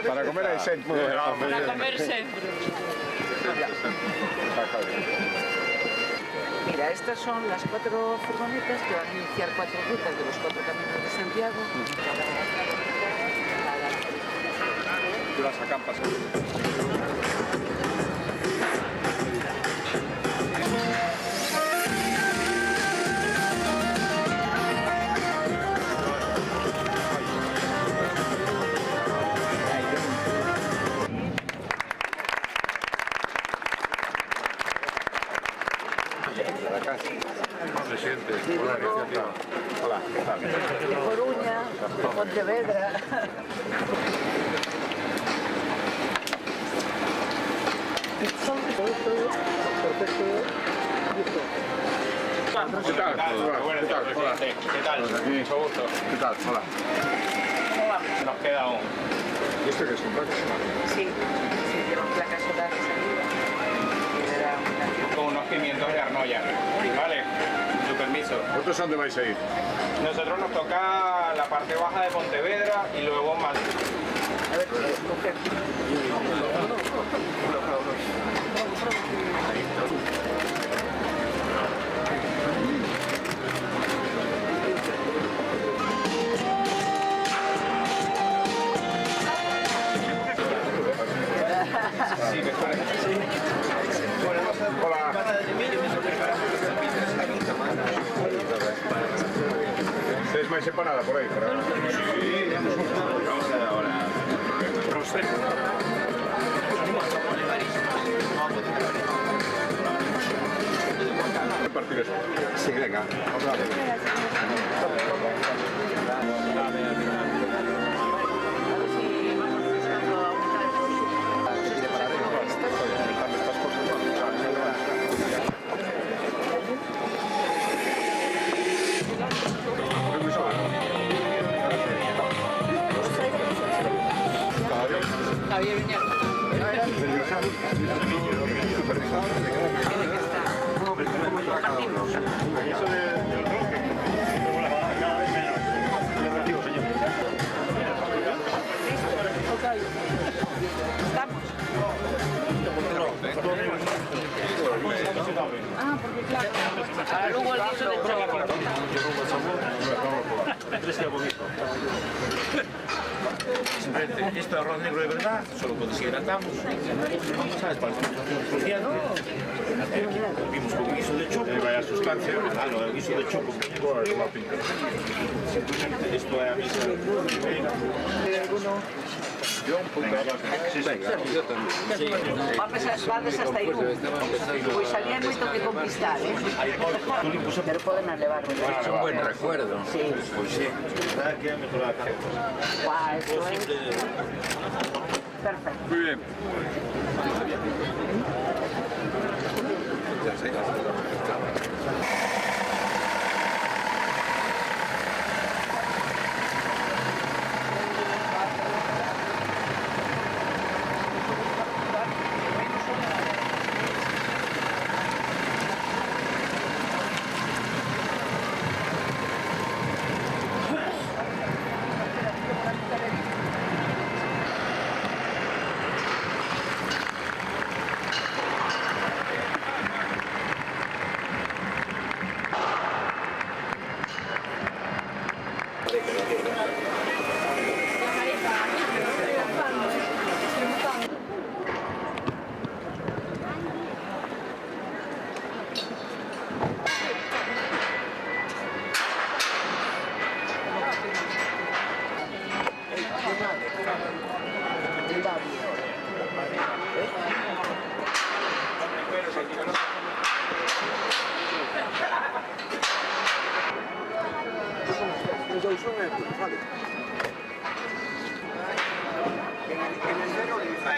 Para comer hay centro. Para comer centro. Mira, estas son las 4 furgonetas que van a iniciar 4 rutas de los 4 caminos de Santiago. Tú las acampas. Presidente, hola, iniciativa. Hola, ¿qué tal? De Coruña, de Pontevedra. ¿Qué tal? Buenas tardes, presidente. ¿Qué tal? Mucho gusto. ¿Qué tal? Hola. ¿Cómo vamos? Nos queda aún. ¿Y esto qué es? ¿Un plato? Sí, llevan placas solares arriba. Y era una... Con unos pimientos de Arnoya. Vale, su permiso. ¿Vosotros a dónde vais a ir? Nosotros nos toca la parte baja de Pontevedra y luego más. A ver, coger. Sí, me parece. Hola. ¿Tenéis más empanada por ahí? Sí. Vamos a ahora. Partir eso. Sí, venga. Javier Viñal. Estamos. Ah, porque claro. Para luego el guiso de choco. Simplemente esto es arroz negro de verdad, solo que deshidratamos, ¿sabes? Para los días, vimos con guiso de choco. Vaya sustancia. Claro, el guiso de choco. Simplemente esto es a mí. Yo un poco. Vades hasta Irún. Pois salí hai moito que conquistar, pero poden levar. Es un buen recuerdo. Sí. Pues sí. Nada que mejorar acá. Guau, esto es perfecto. Muy bien. En el cero le dice,